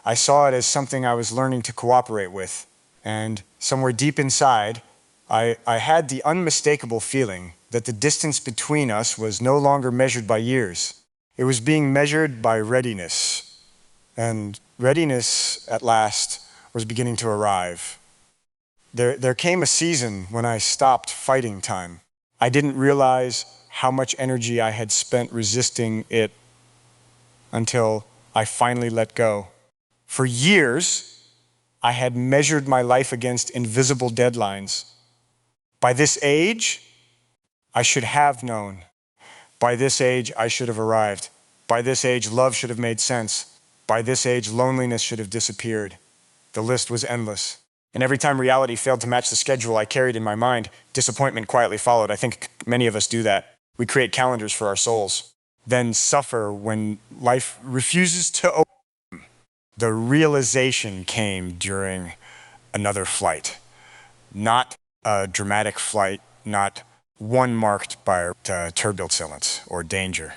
I saw it as something I was learning to cooperate with. And somewhere deep inside, I had the unmistakable feeling that the distance between us was no longer measured by years. It was being measured by readiness. And readiness, at last, was beginning to arrive. There came a season when I stopped fighting time. I didn't realize how much energy I had spent resisting it until I finally let go. For years, I had measured my life against invisible deadlines. By this age, I should have known. By this age, I should have arrived. By this age, love should have made sense. By this age, loneliness should have disappeared. The list was endless. And every time reality failed to match the schedule I carried in my mind, disappointment quietly followed. I think many of us do that. We create calendars for our souls, then suffer when life refuses to open. The realization came during another flight. Not a dramatic flight, not one marked by turbulence or danger.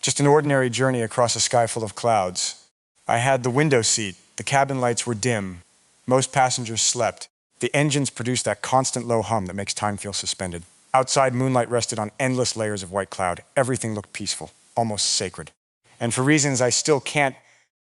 Just an ordinary journey across a sky full of clouds. I had the window seat. The cabin lights were dim. Most passengers slept. The engines produced that constant low hum that makes time feel suspended. Outside, moonlight rested on endless layers of white cloud. Everything looked peaceful, almost sacred. And for reasons I still can't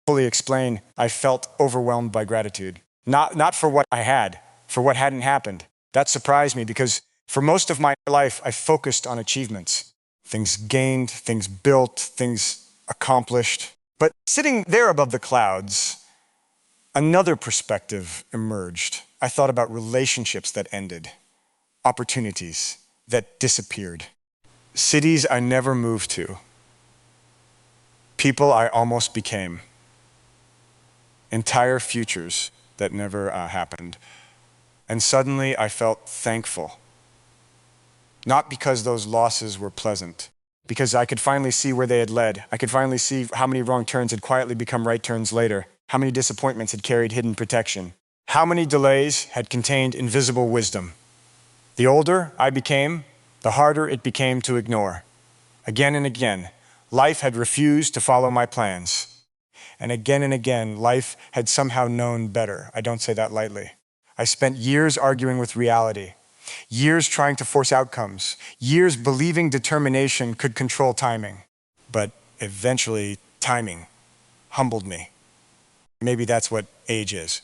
fully explain, I felt overwhelmed by gratitude. Not for what I had, for what hadn't happened. That surprised me because for most of my life, I focused on achievements. Things gained, things built, things accomplished. But sitting there above the clouds, another perspective emerged. I thought about relationships that ended, opportunities that disappeared. Cities I never moved to. People I almost became. Entire futures that never happened. And suddenly I felt thankful. Not because those losses were pleasant, because I could finally see where they had led. I could finally see how many wrong turns had quietly become right turns later, how many disappointments had carried hidden protection, how many delays had contained invisible wisdom. The older I became, the harder it became to ignore. Again and again, life had refused to follow my plans. And again, life had somehow known better. I don't say that lightly. I spent years arguing with reality, years trying to force outcomes, years believing determination could control timing. But eventually, timing humbled me. Maybe that's what age is.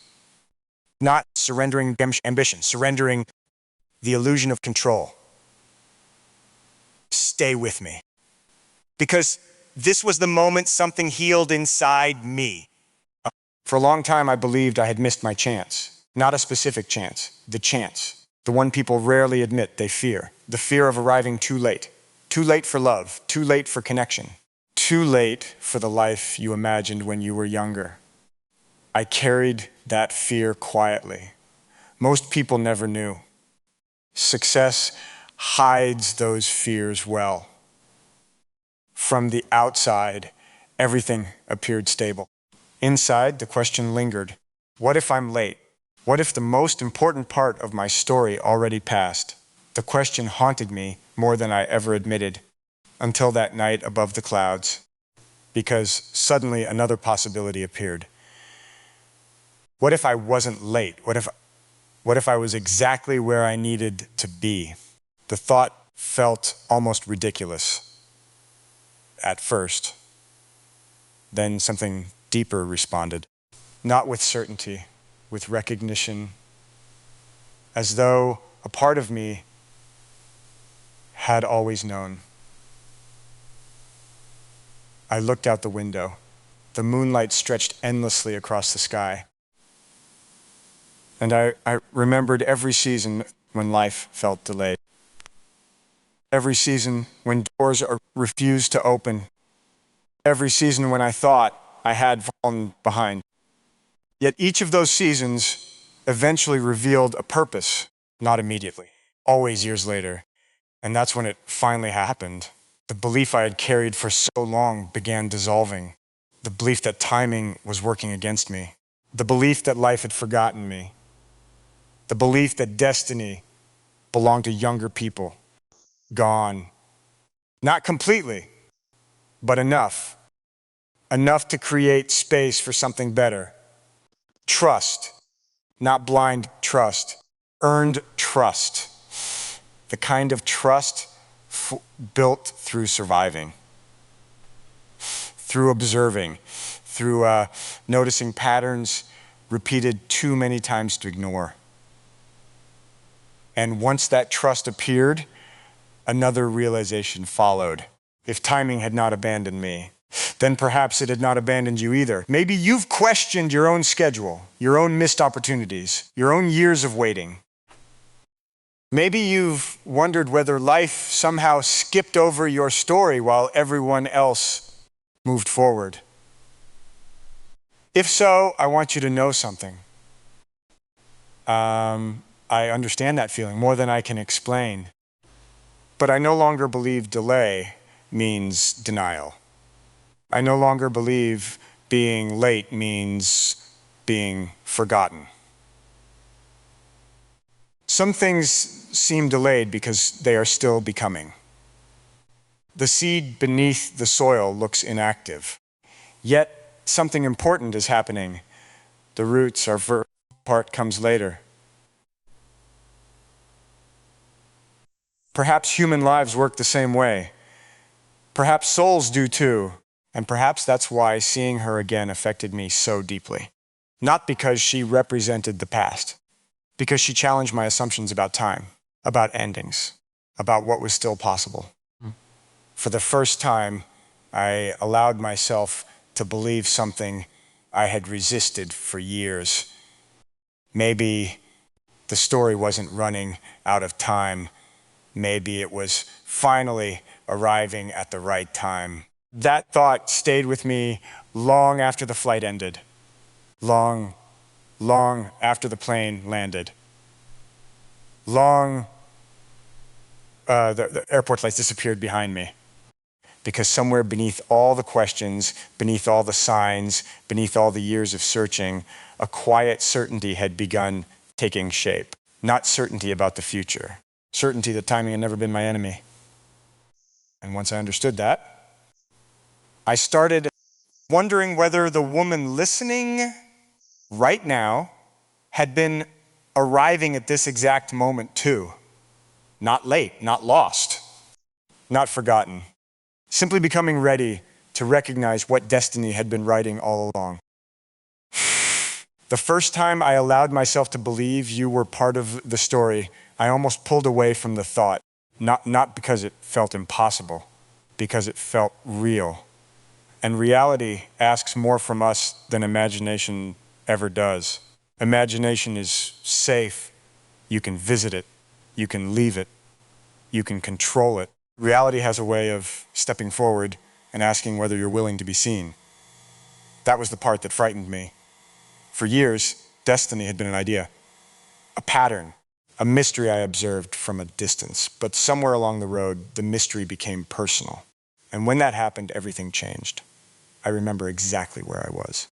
Not surrendering ambition, surrendering the illusion of control. Stay with me. Because this was the moment something healed inside me. For a long time, I believed I had missed my chance. Not a specific chance, the chance. The one people rarely admit they fear. The fear of arriving too late. Too late for love, too late for connection. Too late for the life you imagined when you were younger. I carried that fear quietly. Most people never knew. Success hides those fears well. From the outside, everything appeared stable. Inside, the question lingered. What if I'm late? What if the most important part of my story already passed? The question haunted me more than I ever admitted, until that night above the clouds, because suddenly another possibility appeared. What if I wasn't late? What if I was exactly where I needed to be? The thought felt almost ridiculous at first. Then something deeper responded. Not with certainty, with recognition, as though a part of me had always known. I looked out the window. The moonlight stretched endlessly across the sky. And I remembered every season when life felt delayed. Every season when doors refused to open. Every season when I thought I had fallen behind. Yet each of those seasons eventually revealed a purpose, not immediately, always years later. And that's when it finally happened. The belief I had carried for so long began dissolving. The belief that timing was working against me. The belief that life had forgotten me. The belief that destiny belonged to younger people. Gone. Not completely, but enough. Enough to create space for something better. Trust, not blind trust. Earned trust. The kind of trust built through surviving, through observing, through noticing patterns repeated too many times to ignore. And once that trust appeared, another realization followed. If timing had not abandoned me, then perhaps it had not abandoned you either. Maybe you've questioned your own schedule, your own missed opportunities, your own years of waiting. Maybe you've wondered whether life somehow skipped over your story while everyone else moved forward. If so, I want you to know something. I understand that feeling more than I can explain. But I no longer believe delay means denial. I no longer believe being late means being forgotten. Some things seem delayed because they are still becoming. The seed beneath the soil looks inactive. Yet something important is happening. The roots, our part comes later. Perhaps human lives work the same way. Perhaps souls do too. And perhaps that's why seeing her again affected me so deeply. Not because she represented the past, because she challenged my assumptions about time, about endings, about what was still possible. For the first time, I allowed myself to believe something I had resisted for years. Maybe the story wasn't running out of time. Maybe it was finally arriving at the right time. That thought stayed with me long after the flight ended. Long, long after the plane landed. Long, the airport lights disappeared behind me. Because somewhere beneath all the questions, beneath all the signs, beneath all the years of searching, a quiet certainty had begun taking shape. Not certainty about the future. Certainty that timing had never been my enemy. And once I understood that, I started wondering whether the woman listening right now had been arriving at this exact moment too. Not late, not lost, not forgotten. Simply becoming ready to recognize what destiny had been writing all along. The first time I allowed myself to believe you were part of the story, I almost pulled away from the thought. Not because it felt impossible, because it felt real. And reality asks more from us than imagination ever does. Imagination is safe. You can visit it. You can leave it. You can control it. Reality has a way of stepping forward and asking whether you're willing to be seen. That was the part that frightened me. For years, destiny had been an idea, a pattern, a mystery I observed from a distance. But somewhere along the road, the mystery became personal. And when that happened, everything changed. I remember exactly where I was.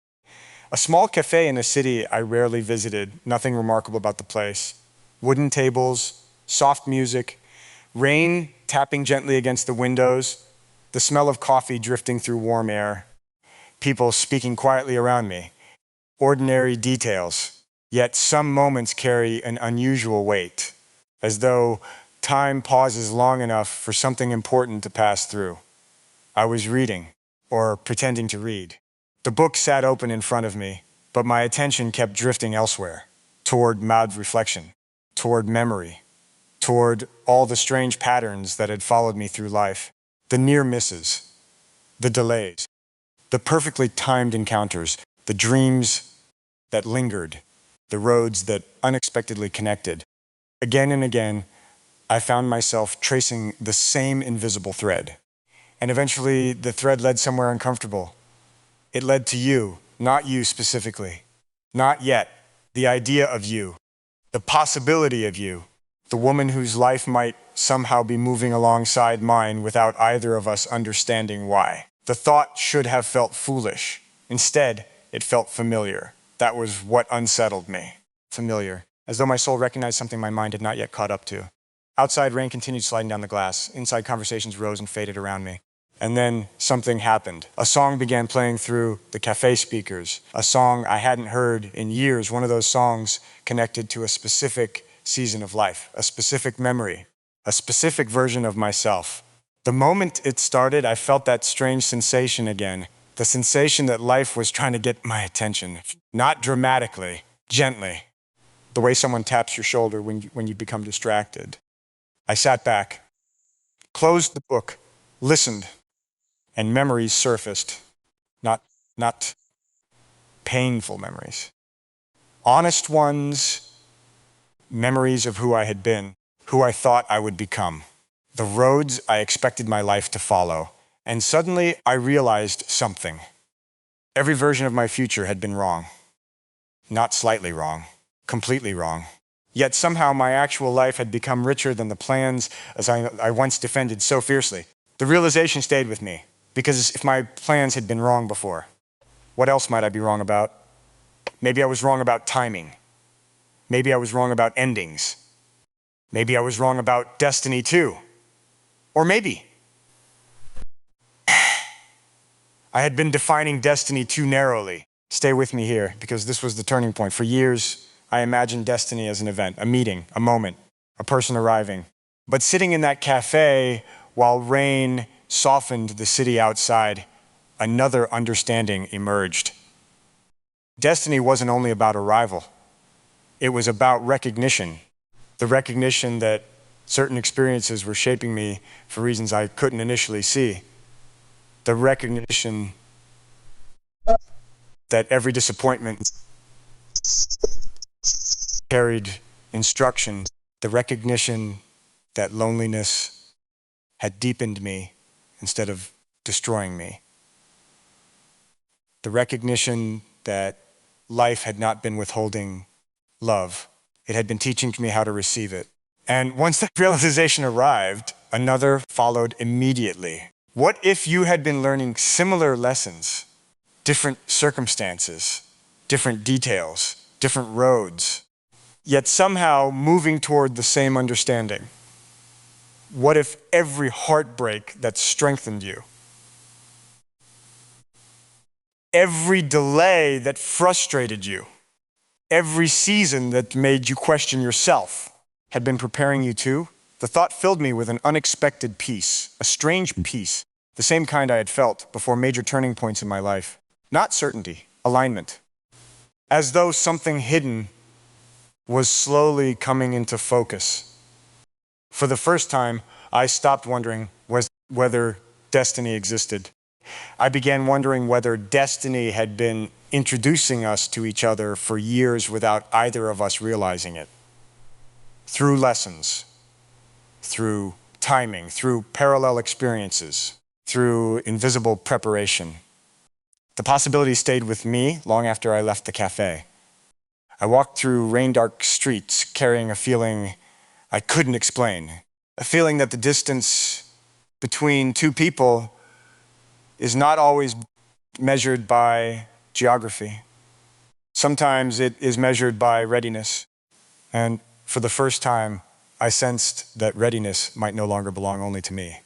A small cafe in a city I rarely visited, nothing remarkable about the place. Wooden tables, soft music, rain tapping gently against the windows, the smell of coffee drifting through warm air, people speaking quietly around me. Ordinary details, yet some moments carry an unusual weight, as though time pauses long enough for something important to pass through. I was reading, or pretending to read. The book sat open in front of me, but my attention kept drifting elsewhere, toward mild reflection, toward memory, toward all the strange patterns that had followed me through life, the near misses, the delays, the perfectly timed encounters, the dreams that lingered, the roads that unexpectedly connected. Again and again, I found myself tracing the same invisible thread. And eventually, the thread led somewhere uncomfortable. It led to you, not you specifically. Not yet. The idea of you, the possibility of you, the woman whose life might somehow be moving alongside mine without either of us understanding why. The thought should have felt foolish. Instead, it felt familiar. That was what unsettled me. Familiar. As though my soul recognized something my mind had not yet caught up to. Outside, rain continued sliding down the glass. Inside, conversations rose and faded around me. And then something happened. A song began playing through the cafe speakers. A song I hadn't heard in years. One of those songs connected to a specific season of life, a specific memory, a specific version of myself. The moment it started, I felt that strange sensation again. The sensation that life was trying to get my attention. Not dramatically, gently. The way someone taps your shoulder when you become distracted. I sat back, closed the book, listened, and memories surfaced. Not painful memories. Honest ones, memories of who I had been, who I thought I would become. The roads I expected my life to follow. And suddenly I realized something. Every version of my future had been wrong. Not slightly wrong, completely wrong. Yet somehow my actual life had become richer than the plans as I once defended so fiercely. The realization stayed with me, because if my plans had been wrong before, what else might I be wrong about? Maybe I was wrong about timing. Maybe I was wrong about endings. Maybe I was wrong about destiny too. Or maybe I had been defining destiny too narrowly. Stay with me here, because this was the turning point. For years, I imagined destiny as an event, a meeting, a moment, a person arriving. But sitting in that cafe while rain softened the city outside, another understanding emerged. Destiny wasn't only about arrival. It was about recognition. The recognition that certain experiences were shaping me for reasons I couldn't initially see. The recognition that every disappointment carried instruction. The recognition that loneliness had deepened me instead of destroying me. The recognition that life had not been withholding love. It had been teaching me how to receive it. And once that realization arrived, another followed immediately. What if you had been learning similar lessons, different circumstances, different details, different roads, yet somehow moving toward the same understanding? What if every heartbreak that strengthened you, every delay that frustrated you, every season that made you question yourself had been preparing you too? The thought filled me with an unexpected peace, a strange peace, the same kind I had felt before major turning points in my life. Not certainty, alignment. As though something hidden was slowly coming into focus. For the first time, I stopped wondering whether destiny existed. I began wondering whether destiny had been introducing us to each other for years without either of us realizing it. Through lessons, through timing, through parallel experiences, through invisible preparation. The possibility stayed with me long after I left the cafe. I walked through rain-dark streets carrying a feeling I couldn't explain, a feeling that the distance between two people is not always measured by geography. Sometimes it is measured by readiness. And for the first time, I sensed that readiness might no longer belong only to me.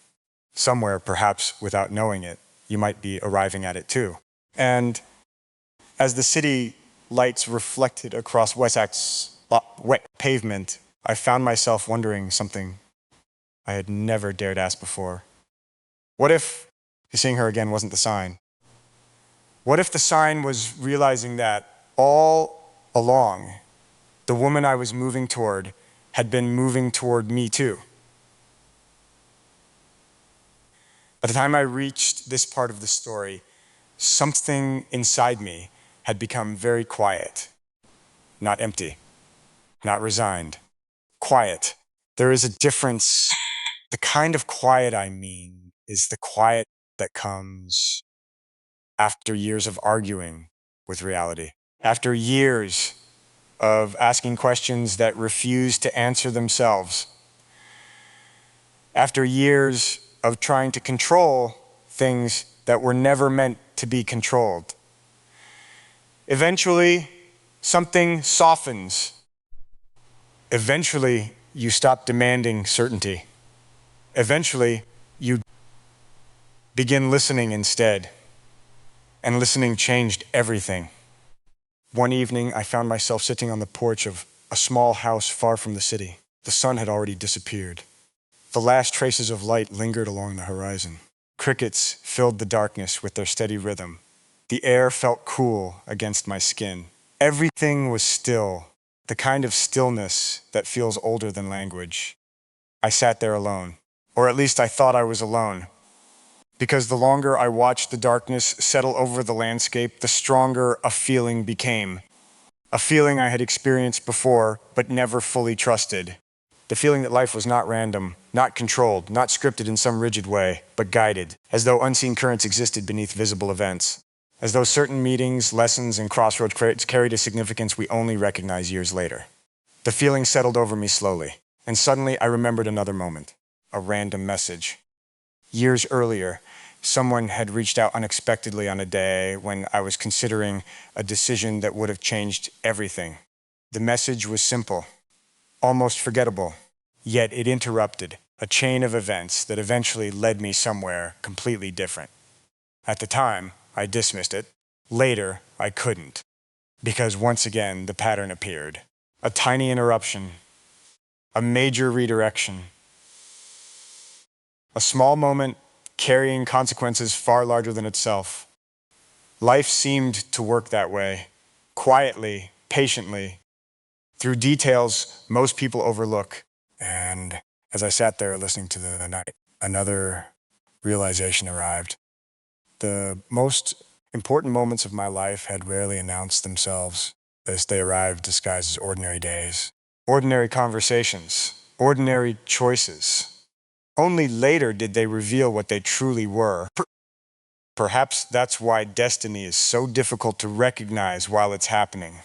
Somewhere, perhaps without knowing it, you might be arriving at it too. And as the city lights reflected across Westac's wet pavement, I found myself wondering something I had never dared ask before. What if seeing her again wasn't the sign? What if the sign was realizing that all along, the woman I was moving toward had been moving toward me too? By the time I reached this part of the story, something inside me had become very quiet, not empty, not resigned, quiet. There is a difference. The kind of quiet I mean is the quiet that comes after years of arguing with reality, after years of asking questions that refuse to answer themselves, after years of trying to control things that were never meant to be controlled. Eventually, something softens. Eventually, you stop demanding certainty. Eventually, you begin listening instead. And listening changed everything. One evening, I found myself sitting on the porch of a small house far from the city. The sun had already disappeared. The last traces of light lingered along the horizon. Crickets filled the darkness with their steady rhythm. The air felt cool against my skin. Everything was still, the kind of stillness that feels older than language. I sat there alone, or at least I thought I was alone. Because the longer I watched the darkness settle over the landscape, the stronger a feeling became. A feeling I had experienced before, but never fully trusted. The feeling that life was not random, not controlled, not scripted in some rigid way, but guided, as though unseen currents existed beneath visible events. As though certain meetings, lessons, and crossroads carried a significance we only recognize years later. The feeling settled over me slowly, and suddenly I remembered another moment. A random message. Years earlier, someone had reached out unexpectedly on a day when I was considering a decision that would have changed everything. The message was simple, almost forgettable, yet it interrupted a chain of events that eventually led me somewhere completely different. At the time, I dismissed it. Later, I couldn't, because once again, the pattern appeared. A tiny interruption, a major redirection, a small moment carrying consequences far larger than itself. Life seemed to work that way, quietly, patiently, through details most people overlook. And as I sat there listening to the night, another realization arrived. The most important moments of my life had rarely announced themselves as they arrived disguised as ordinary days. Ordinary conversations, ordinary choices. Only later did they reveal what they truly were. Perhaps that's why destiny is so difficult to recognize while it's happening.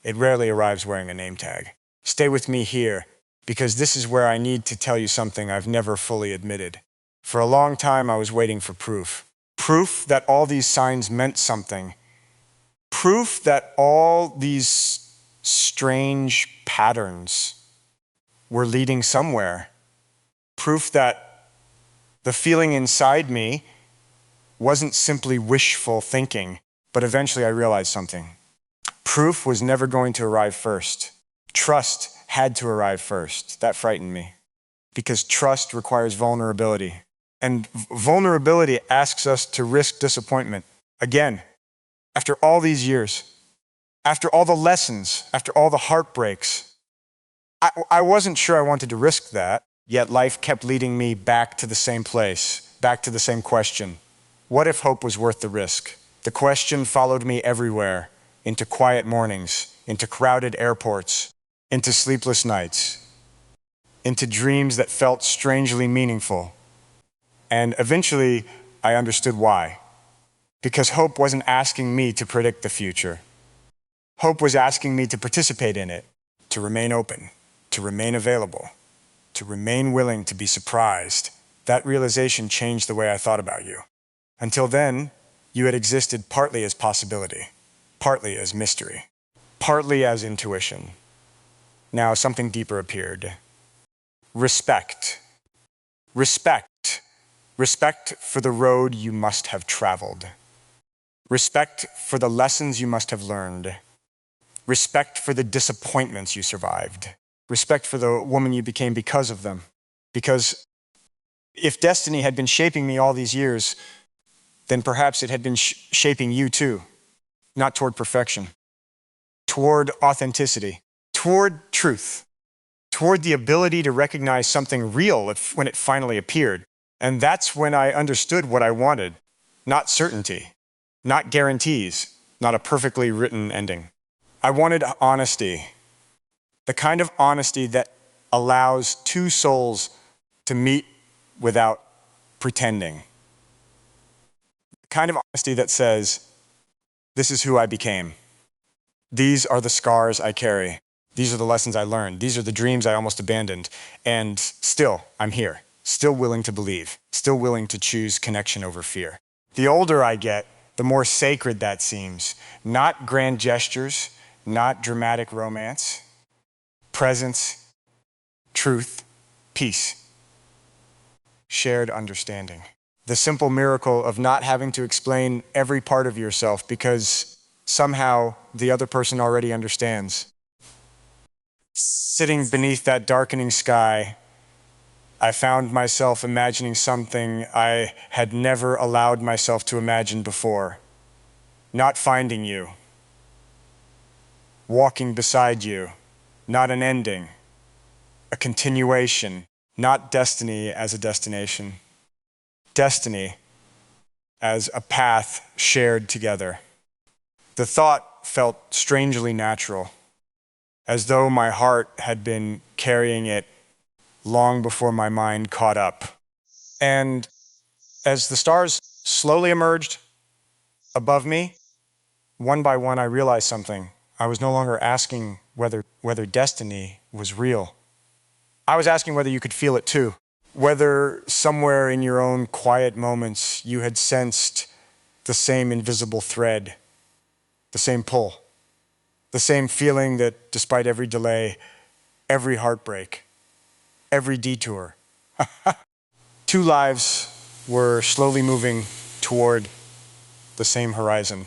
It rarely arrives wearing a name tag. Stay with me here, because this is where I need to tell you something I've never fully admitted. For a long time, I was waiting for proof. Proof that all these signs meant something. Proof that all these strange patterns were leading somewhere. Proof that the feeling inside me wasn't simply wishful thinking, but eventually I realized something. Proof was never going to arrive first. Trust had to arrive first. That frightened me, because trust requires vulnerability. And vulnerability asks us to risk disappointment. Again, after all these years, after all the lessons, after all the heartbreaks, I wasn't sure I wanted to risk that, yet life kept leading me back to the same place, back to the same question. What if hope was worth the risk? The question followed me everywhere, into quiet mornings, into crowded airports, into sleepless nights, into dreams that felt strangely meaningful. And eventually, I understood why. Because hope wasn't asking me to predict the future. Hope was asking me to participate in it, to remain open, to remain available, to remain willing to be surprised. That realization changed the way I thought about you. Until then, you had existed partly as possibility, partly as mystery, partly as intuition. Now something deeper appeared. Respect. Respect. Respect for the road you must have traveled. Respect for the lessons you must have learned. Respect for the disappointments you survived. Respect for the woman you became because of them. Because if destiny had been shaping me all these years, then perhaps it had been shaping you too. Not toward perfection, toward authenticity, toward truth, toward the ability to recognize something real when it finally appeared. And that's when I understood what I wanted. Not certainty, not guarantees, not a perfectly written ending. I wanted honesty, the kind of honesty that allows two souls to meet without pretending. The kind of honesty that says, this is who I became. These are the scars I carry. These are the lessons I learned. These are the dreams I almost abandoned. And still, I'm here, still willing to believe, still willing to choose connection over fear. The older I get, the more sacred that seems. Not grand gestures, not dramatic romance. Presence, truth, peace, shared understanding. The simple miracle of not having to explain every part of yourself because somehow the other person already understands. Sitting beneath that darkening sky, I found myself imagining something I had never allowed myself to imagine before. Not finding you, walking beside you, not an ending, a continuation, not destiny as a destination. Destiny as a path shared together. The thought felt strangely natural, as though my heart had been carrying it long before my mind caught up. And as the stars slowly emerged above me, one by one I realized something. I was no longer asking whether destiny was real. I was asking whether you could feel it too. Whether somewhere in your own quiet moments you had sensed the same invisible thread, the same pull, the same feeling that despite every delay, every heartbreak, every detour, two lives were slowly moving toward the same horizon.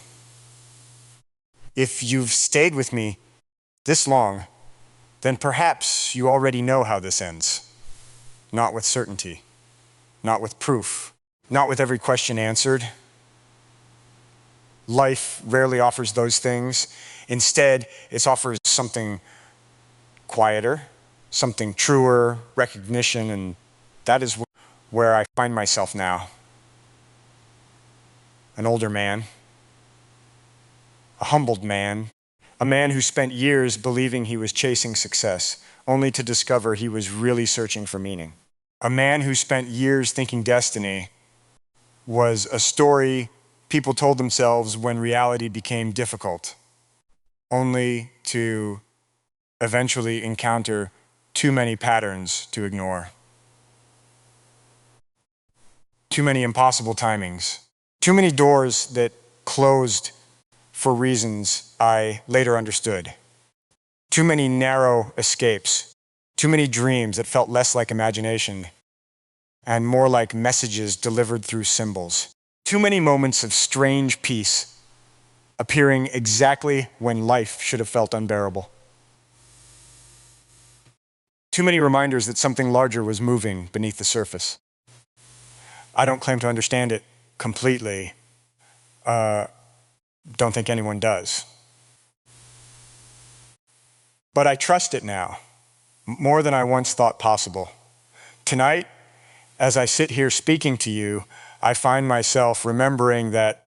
If you've stayed with me this long, then perhaps you already know how this ends. Not with certainty, not with proof, not with every question answered. Life rarely offers those things. Instead, it offers something quieter, something truer, recognition, and that is where I find myself now. An older man, a humbled man, a man who spent years believing he was chasing success, only to discover he was really searching for meaning. A man who spent years thinking destiny was a story people told themselves when reality became difficult, only to eventually encounter too many patterns to ignore, too many impossible timings, too many doors that closed for reasons I later understood, too many narrow escapes, too many dreams that felt less like imagination and more like messages delivered through symbols, too many moments of strange peace appearing exactly when life should have felt unbearable. Too many reminders that something larger was moving beneath the surface. I don't claim to understand it completely. Don't think anyone does. But I trust it now, more than I once thought possible. Tonight, as I sit here speaking to you, I find myself remembering that